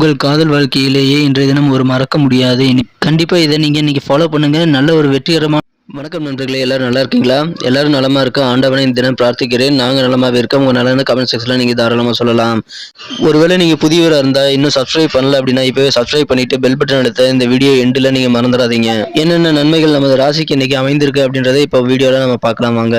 உங்கள் காதல் வாழ்க்கையிலேயே இன்றைய தினம் ஒரு மறக்க முடியாது. கண்டிப்பா இதை நீங்க இன்னைக்கு ஃபாலோ பண்ணுங்க. நல்ல ஒரு வெற்றிகரமான வணக்கம் நண்பர்களே, எல்லாரும் நல்லா இருக்கீங்களா? எல்லாரும் நலமா இருக்க ஆண்டவனை இந்த தினம் பிரார்த்திக்கிறேன். நாங்க நலமாவே இருக்கோம். உங்க நலன கமெண்ட் செக்ஷன்ல நீங்க தாராளமா சொல்லலாம். ஒருவேளை நீங்க புதியவரா இருந்தா இன்னும் சப்ஸ்கிரைப் பண்ணல அப்படின்னா இப்பவே சப்ஸ்கிரைப் பண்ணிட்டு பெல் பட்டன் அழுத்த இந்த வீடியோ எண்டுல நீங்க மறந்துடாதீங்க. என்னென்ன நன்மைகள் நமது ராசிக்கு இன்னைக்கு அமைந்திருக்கு அப்படின்றத இப்போ வீடியோல நம்ம பார்க்கலாம் வாங்க.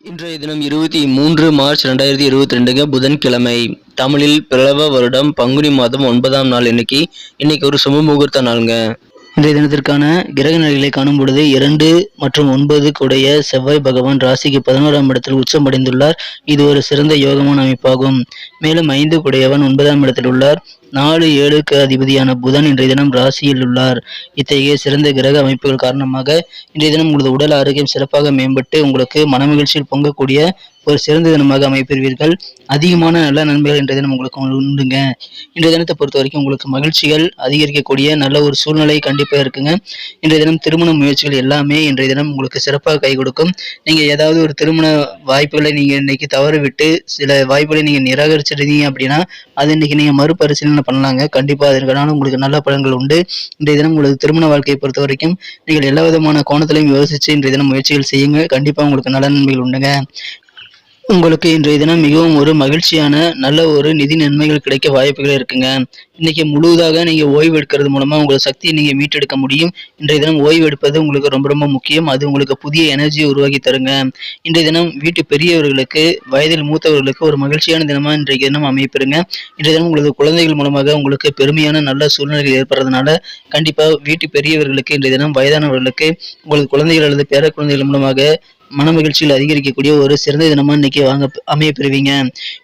இன்றைய தினம் 23 மார்ச் 2022 புதன்கிழமை. தமிழில் பிளவ வருடம் பங்குனி மாதம் 9ஆம் நாள். இன்னைக்கு ஒரு சுப முகூர்த்த நாளுங்க. இன்றைய தினத்திற்கான கிரக நிலைகளை காணும் பொழுது 2 மற்றும் 9 கூடைய செவ்வாய் பகவான் ராசிக்கு 11ஆம் இடத்தில் உச்சம் அடைந்துள்ளார். இது ஒரு சிறந்த யோகமான அமைப்பாகும். மேலும் 5 கூடையவன் 9ஆம் இடத்தில் உள்ளார். 4, 7க்கு அதிபதியான புதன் இன்றைய தினம் ராசியில் உள்ளார். இத்தகைய சிறந்த கிரக அமைப்புகள் காரணமாக இன்றைய தினம் உங்களது உடல் ஆரோக்கியம் சிறப்பாக மேம்பட்டு உங்களுக்கு மனமகிழ்ச்சியில் பொங்கக்கூடிய ஒரு சிறந்த தினமாக அமைப்பெறுவீர்கள். அதிகமான நல்ல நன்மைகள் இன்றைய தினம் உங்களுக்கு உண்டுங்க. இன்றைய தினத்தை பொறுத்த வரைக்கும் உங்களுக்கு மகிழ்ச்சிகள் அதிகரிக்கக்கூடிய நல்ல ஒரு சூழ்நிலை கண்டிப்பாக இருக்குங்க. இன்றைய தினம் திருமண முயற்சிகள் எல்லாமே இன்றைய தினம் உங்களுக்கு சிறப்பாக கை கொடுக்கும். நீங்கள் ஏதாவது ஒரு திருமண வாய்ப்புகளை நீங்கள் இன்னைக்கு தவற விட்டு சில வாய்ப்புகளை நீங்கள் நிராகரிச்சிருந்தீங்க அப்படின்னா அது இன்னைக்கு நீங்கள் மறுபரிசீலனை பண்ணலாங்க. கண்டிப்பாக அதற்கான உங்களுக்கு நல்ல பலன்கள் உண்டு. இன்றைய தினம் உங்களது திருமண வாழ்க்கையை பொறுத்த வரைக்கும் நீங்கள் எல்லா விதமான கோணத்திலையும் யோசிச்சு இன்றைய தினம் முயற்சிகள் செய்யுங்க. கண்டிப்பாக உங்களுக்கு நல்ல நன்மைகள் உண்டுங்க. உங்களுக்கு இன்றைய தினம் மிகவும் ஒரு மகிழ்ச்சியான நல்ல ஒரு நிதி நன்மைகள் கிடைக்க வாய்ப்புகள் இருக்குங்க. இன்னைக்கு முழுவதாக நீங்க ஓய்வு எடுக்கிறது மூலமா உங்கள் சக்தியை நீங்க மீட்டெடுக்க முடியும். இன்றைய தினம் ஓய்வு எடுப்பது உங்களுக்கு ரொம்ப ரொம்ப முக்கியம். அது உங்களுக்கு புதிய எனர்ஜியை உருவாக்கி தருங்க. இன்றைய தினம் வீட்டு பெரியவர்களுக்கு வயதில் மூத்தவர்களுக்கு ஒரு மகிழ்ச்சியான தினமா இன்றைய தினம் அமைப்பெறுங்க. இன்றைய தினம் உங்களது குழந்தைகள் மூலமாக உங்களுக்கு பெருமையான நல்ல சூழ்நிலைகள் ஏற்படுறதுனால கண்டிப்பா வீட்டு பெரியவர்களுக்கு இன்றைய தினம் வயதானவர்களுக்கு உங்களது குழந்தைகள் அல்லது பேர குழந்தைகள் மூலமாக மன மகிழ்ச்சியில் அதிகரிக்கக்கூடிய ஒரு சிறந்த தினமா இன்னைக்கு அமைய பெறுவீங்க.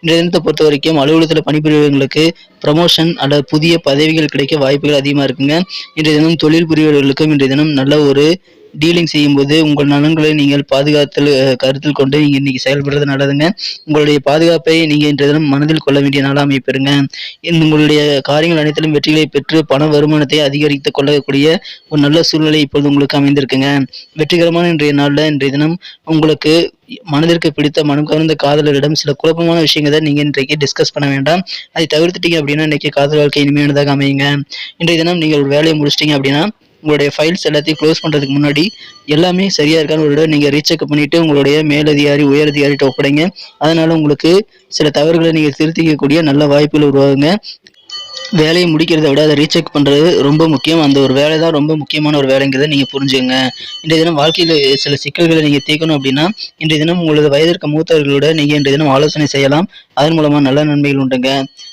இந்த தினத்தை பொறுத்த வரைக்கும் அலுவலகத்தில் பணிபுரியவர்களுக்கு ப்ரமோஷன் அல்லது புதிய பதவிகள் கிடைக்க வாய்ப்புகள் அதிகமாக இருக்குங்க. இன்றைய தினம் தொழில் புரியவர்களுக்கும் இன்றைய தினம் நல்ல ஒரு டீலிங் செய்யும்போது உங்கள் நலன்களை நீங்கள் பாதுகாத்தல் கருத்தில் கொண்டு நீங்கள் இன்னைக்கு செயல்படுறது நல்லதுங்க. உங்களுடைய பாதுகாப்பை நீங்கள் இன்றைய தினம் மனதில் கொள்ள வேண்டிய நாளாக அமைப்பெறுங்க. உங்களுடைய காரியங்கள் அனைத்திலும் வெற்றிகளை பெற்று பண வருமானத்தை அதிகரித்துக் கொள்ளக்கூடிய ஒரு நல்ல சூழ்நிலை இப்பொழுது உங்களுக்கு அமைந்திருக்குங்க. வெற்றிகரமான இன்றைய நாளில் இன்றைய தினம் உங்களுக்கு மனதிற்கு பிடித்த மனம் கவர்ந்த காதலரிடம் சில குழப்பமான விஷயங்களை நீங்க இன்றைக்கு டிஸ்கஸ் பண்ண வேண்டாம். அதை தவிர்த்துட்டீங்க அப்படின்னா இன்னைக்கு காதல் வாழ்க்கை இனிமையானதாக அமையுங்க. இன்றைய தினம் நீங்கள் ஒரு வேலையை முடிச்சிட்டீங்க அப்படின்னா உங்களுடைய ஃபைல்ஸ் எல்லாத்தையும் க்ளோஸ் பண்றதுக்கு முன்னாடி எல்லாமே சரியா இருக்கான்னு ஒரு நீங்க ரீசெக் பண்ணிட்டு உங்களுடைய மேலதிகாரி உயரதிகாரிட்ட ஒப்படைங்க. அதனால உங்களுக்கு சில தவறுகளை நீங்க திருத்திக்கக்கூடிய நல்ல வாய்ப்புகள் உருவாகுங்க. வேலையை முடிக்கிறத விட அதை ரீசெக் பண்ணுறது ரொம்ப முக்கியம். அந்த ஒரு வேலை தான் ரொம்ப முக்கியமான ஒரு வேலைங்கிறத நீங்கள் புரிஞ்சுங்க. இன்றைய தினம் வாழ்க்கையில் சில சிக்கல்களை நீங்கள் தீர்க்கணும் அப்படின்னா இன்றைய தினம் உங்களது வயதிற்கு மூத்தவர்களோட நீங்கள் இன்றைய தினம் ஆலோசனை செய்யலாம். அதன் மூலமாக நல்ல நன்மைகள் உண்டுங்க.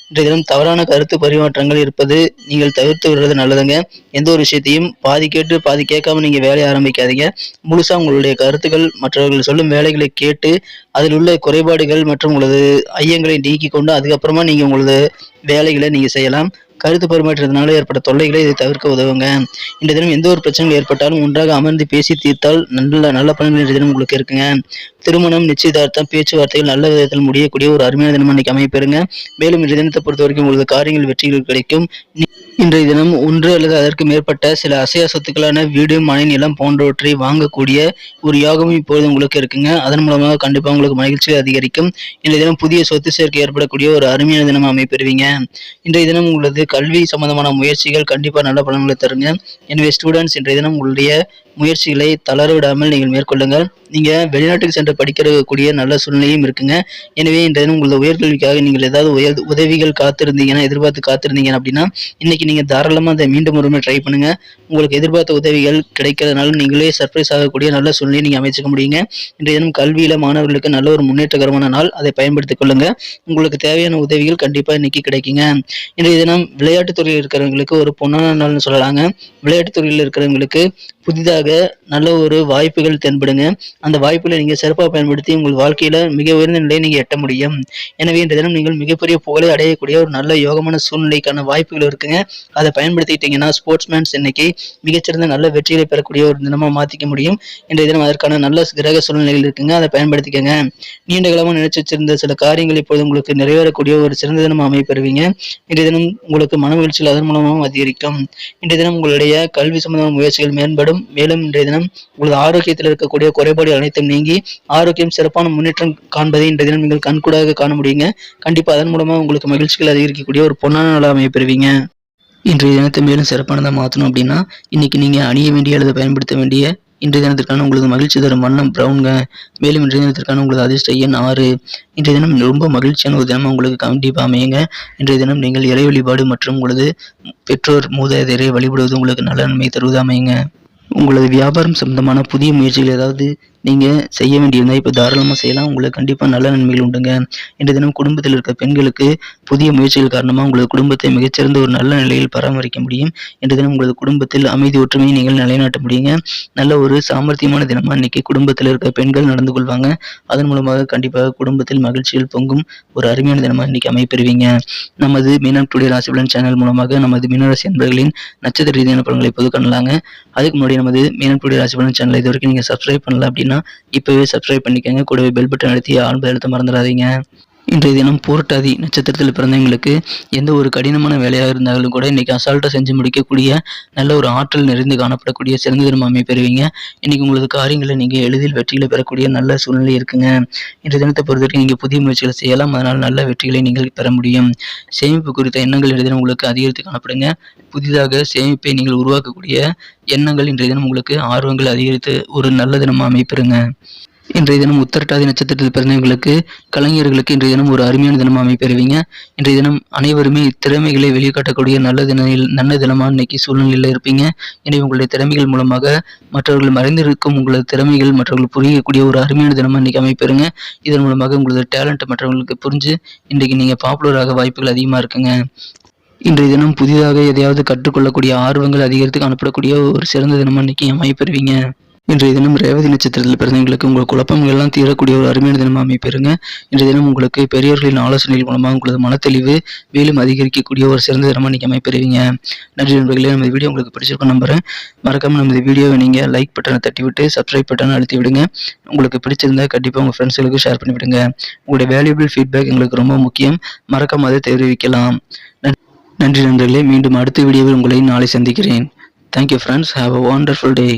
இன்றைய தினம் தவறான கருத்து பரிமாற்றங்கள் இருப்பது நீங்கள் தவிர்த்து விடுறது நல்லதுங்க. எந்த ஒரு விஷயத்தையும் பாதி கேட்டு பாதி கேட்காம நீங்கள் வேலையை ஆரம்பிக்காதீங்க. முழுசாக உங்களுடைய கருத்துக்கள் மற்றவர்கள் சொல்லும் வேலைகளை கேட்டு அதில் உள்ள குறைபாடுகள் மற்றும் உங்களது ஐயங்களை நீக்கி கொண்டு அதுக்கப்புறமா நீங்கள் உங்களது வேலைகளை நீங்கள் செய்யலாம். கருத்து பரிமாற்றத்தினால ஏற்பட்ட தொல்லைகளை இதை தவிர்க்க உதவுங்க. இந்த தினம் எந்த ஒரு பிரச்சனைகள் ஏற்பட்டாலும் ஒன்றாக அமர்ந்து பேசி தீர்த்தால் நல்ல பலன்கள் இந்த தினம் உங்களுக்கு இருக்குங்க. திருமணம், நிச்சயதார்த்தம், பேச்சுவார்த்தைகள் நல்ல விதத்தில் முடியக்கூடிய ஒரு அருமையான தினம் இன்னைக்கு அமைப்பெறுங்க. மேலும் இந்த தினத்தை பொறுத்த வரைக்கும் உங்களுக்கு காரியங்கள் வெற்றிகள் கிடைக்கும். இன்றைய தினம் ஒன்று அல்லது அதற்கு மேற்பட்ட சில அசையா சொத்துக்களான வீடு, மனை, நிலம் போன்றவற்றை வாங்கக்கூடிய ஒரு யோகமும் இப்பொழுது உங்களுக்கு இருக்குங்க. அதன் மூலமாக கண்டிப்பாக உங்களுக்கு மகிழ்ச்சி அதிகரிக்கும். இன்றைய தினம் புதிய சொத்து சேர்க்கை ஏற்படக்கூடிய ஒரு அருமையான தினம் அமைப்பெறுவீங்க. இன்றைய தினம் உங்களது கல்வி சம்பந்தமான முயற்சிகள் கண்டிப்பாக நல்ல பலன்களை தருங்க. எனவே ஸ்டூடெண்ட்ஸ் இன்றைய தினம் உங்களுடைய முயற்சிகளை தளர விடாமல் நீங்கள் மேற்கொள்ளுங்கள். நீங்க வெளிநாட்டுக்கு சென்று படிக்கக்கூடிய நல்ல சூழ்நிலையும் இருக்குங்க. எனவே இன்றைய தினம் உங்களது உயர்கல்விக்காக நீங்கள் ஏதாவது உதவிகள் காத்திருந்தீங்கன்னா எதிர்பார்த்து காத்திருந்தீங்க அப்படின்னா இன்னைக்கு நீங்க தாராளமா அதை மீண்டும் ஒரு ட்ரை பண்ணுங்க. உங்களுக்கு எதிர்பார்த்த உதவிகள் கிடைக்கிறதுனால நீங்களே சர்ப்ரைஸ் ஆகக்கூடிய நல்ல சூழ்நிலையை நீங்க அமைச்சுக்க முடியுங்க. இன்றைய தினம் கல்வியில மாணவர்களுக்கு நல்ல ஒரு முன்னேற்றகரமான நாள். அதை பயன்படுத்திக் கொள்ளுங்க. உங்களுக்கு தேவையான உதவிகள் கண்டிப்பா இன்னைக்கு கிடைக்குங்க. இன்றைய தினம் விளையாட்டுத் துறையில் இருக்கிறவங்களுக்கு ஒரு பொன்னான நாள்னு சொல்லலாங்க. விளையாட்டுத் துறையில் இருக்கிறவங்களுக்கு புதிதாக நல்ல ஒரு வாய்ப்புகள் தென்படுங்க. அந்த வாய்ப்புகளை நீங்க சிறப்பாக பயன்படுத்தி உங்கள் வாழ்க்கையில மிக உயர்ந்த நிலையை நீங்க எட்ட முடியும். எனவே இந்த தினம் நீங்கள் மிகப்பெரிய புகழை அடையக்கூடிய ஒரு நல்ல யோகமான சூழ்நிலைக்கான வாய்ப்புகள் இருக்குங்க. அதை பயன்படுத்திக்கிட்டீங்கன்னா ஸ்போர்ட்ஸ்மேன்ஸ் இன்னைக்கு மிகச்சிறந்த நல்ல வெற்றிகளை பெறக்கூடிய ஒரு தினமா மாத்திக்க முடியும். இன்றைய தினம் அதற்கான நல்ல கிரக சூழ்நிலைகள் இருக்குங்க. அதை பயன்படுத்திக்கங்க. நீண்ட காலமா நினைச்சு வச்சிருந்த சில காரியங்கள் இப்போது உங்களுக்கு நிறைவேறக்கூடிய ஒரு சிறந்த தினம் அமைப்பெறுவீங்க. இன்றைய தினம் உங்களுக்கு மன மகிழ்ச்சியில் அதன் மூலமாகவும் அதிகரிக்கும். இன்றைய தினம் உங்களுடைய கல்வி சம்பந்தமான முயற்சிகள் மேம்படும். கூடும். மேலும் இன்றைய தினம் உங்களது ஆரோக்கியத்தில் இருக்கக்கூடிய குறைபாடு அனைத்தும் நீங்கி ஆரோக்கியம் சிறப்பான முன்னேற்றம் காண்பதை இன்றைய தினம் நீங்கள் கண்கூடாக காண முடியுங்க. கண்டிப்பா அதன் மூலமா உங்களுக்கு மகிழ்ச்சிகள் அதிகரிக்கக்கூடிய ஒரு பொன்னான நாளாக அமைய பெறுவீங்க. இன்றைய தினத்தை மேலும் சிறப்பானதாக மாற்றணும் அப்படின்னா இன்னைக்கு நீங்க அணிய வேண்டிய அல்லது பயன்படுத்த வேண்டிய இன்றைய தினத்திற்கான உங்களுக்கு மகிழ்ச்சி தரும் வண்ணம் பிரவுன்ங்க. மேலும் இன்றைய தினத்திற்கான உங்களது அதிர்ஷ்ட எண் 6. இன்றைய தினம் ரொம்ப மகிழ்ச்சியான ஒரு தினமாக உங்களுக்கு கண்டிப்பாக அமையுங்க. இன்றைய தினம் நீங்கள் இறை வழிபாடு மற்றும் உங்களது பெற்றோர் மூதாதையரை வழிபடுவது உங்களுக்கு நல்ல நன்மை தருவது அமையுங்க. உங்களது வியாபாரம் சம்பந்தமான புதிய முயற்சிகள் ஏதாவது நீங்கள் செய்ய வேண்டியிருந்தால் இப்போ தாராளமாக செய்யலாம். உங்களுக்கு கண்டிப்பாக நல்ல நன்மைகள் உண்டுங்க. இன்றைய தினம் குடும்பத்தில் இருக்க பெண்களுக்கு புதிய முயற்சிகள் காரணமாக உங்களது குடும்பத்தை மிகச்சிறந்த ஒரு நல்ல நிலையில் பராமரிக்க முடியும். இன்றைய தினம் உங்களது குடும்பத்தில் அமைதி ஒற்றுமையை நீங்கள் நிலைநாட்ட முடியுங்க. நல்ல ஒரு சாமர்த்தியமான தினமாக இன்னைக்கு குடும்பத்தில் இருக்க பெண்கள் நடந்து கொள்வாங்க. அதன் மூலமாக கண்டிப்பாக குடும்பத்தில் மகிழ்ச்சிகள் பொங்கும் ஒரு அருமையான தினமாக இன்னைக்கு அமைப்பெறுவீங்க. நமது மீனம் டுடே ராசி பலன் சேனல் மூலமாக நமது மீனராசி அன்பர்களின் நட்சத்திர ரீதியான பலன்களை பொது காணலாங்க. அதுக்கு முன்னாடி நமது மீனம் டுடே ராசி பலன் சேனலை இது வரைக்கும் நீங்கள் சப்ஸ்கிரைப் பண்ணல அப்படின்னா இப்பவே சப்ஸ்கிரைப் பண்ணிக்கங்க. கூடவே பெல் பட்டன் அழுத்தி ஆல் எழுத்த மறந்துடாதீங்க. இன்றைய தினம் பூரட்டாதி நட்சத்திரத்தில் பிறந்தவங்களுக்கு எந்த ஒரு கடினமான வேலையாக இருந்தாலும் கூட இன்னைக்கு அசால்ட்டாக செஞ்சு முடிக்கக்கூடிய நல்ல ஒரு ஆற்றல் நிறைந்து காணப்படக்கூடிய சிறந்த தினம் அமைப்பெறுவீங்க. இன்னைக்கு உங்களது காரியங்களை நீங்கள் எளிதில் வெற்றிகளை பெறக்கூடிய நல்ல சூழ்நிலை இருக்குங்க. இன்றைய தினத்தை பொறுத்தவரைக்கும் நீங்கள் புதிய முயற்சிகளை செய்யலாம். அதனால் நல்ல வெற்றிகளை நீங்கள் பெற முடியும். சேமிப்பு குறித்த எண்ணங்கள் இன்றைய தினம் உங்களுக்கு அதிகரித்து காணப்படுங்க. புதிதாக சேமிப்பை நீங்கள் உருவாக்கக்கூடிய எண்ணங்கள் இன்றைய தினம் உங்களுக்கு ஆர்வங்கள் அதிகரித்து ஒரு நல்ல தினமாக அமைப்பெறுங்க. இன்றைய தினம் உத்திரட்டாதி நட்சத்திரத்தில் பிறந்தவங்களுக்கு கலைஞர்களுக்கு இன்றைய தினம் ஒரு அருமையான தினமாக அமைப்பெறுவீங்க. இன்றைய தினம் அனைவருமே திறமைகளை வெளிக்காட்டக்கூடிய நல்ல தினமாக இன்னைக்கு சூழ்நிலையில் இருப்பீங்க. எனவே உங்களுடைய திறமைகள் மூலமாக மற்றவர்கள் மறைந்திருக்கும் உங்களது திறமைகள் மற்றவர்கள் புரியக்கூடிய ஒரு அருமையான தினமாக இன்னைக்கு அமைப்பெறுங்க. இதன் மூலமாக உங்களது டேலண்ட் மற்றவங்களுக்கு புரிஞ்சு இன்றைக்கு நீங்கள் பாப்புலராக வாய்ப்புகள் அதிகமாக இருக்குங்க. இன்றைய தினம் புதிதாக எதையாவது கற்றுக்கொள்ளக்கூடிய ஆர்வங்கள் அதிகரித்து காணப்படக்கூடிய ஒரு சிறந்த தினமாக இன்னைக்கு அமைப்பெறுவீங்க. இன்றைய தினம் ரேவதி நட்சத்திரத்தில் பிறந்தவங்களுக்கு உங்கள் குழப்பங்கள் எல்லாம் தீரக்கூடிய ஒரு அருமையான தினமாக அமைப்பெறுங்க. இன்றைய தினம் உங்களுக்கு பெரியவர்களின் ஆலோசனைகள் மூலமாக உங்களது மனத்தெளிவு மேலும் அதிகரிக்கக்கூடிய ஒரு சிறந்த தினமாக நீங்கள் அமைப்பெறுவீங்க. நன்றி நண்பர்களே. நமது வீடியோ உங்களுக்கு பிடிச்சிருக்கும் நம்புறேன். மறக்காமல் நமது வீடியோவை நீங்கள் லைக் பட்டனை தட்டி விட்டு சப்ஸ்கிரைப் பட்டனை அழுத்தி விடுங்க. உங்களுக்கு பிடிச்சிருந்தா கண்டிப்பாக உங்கள் ஃப்ரெண்ட்ஸுகளுக்கு ஷேர் பண்ணி விடுங்க. உங்களுடைய வேல்யூபிள் ஃபீட்பேக் எங்களுக்கு ரொம்ப முக்கியம். மறக்காம அதை தெரிவிக்கலாம். நன்றி நண்பர்களே. மீண்டும் அடுத்த வீடியோவில் உங்களை நாளை சந்திக்கிறேன். Thank you friends. Have a wonderful day.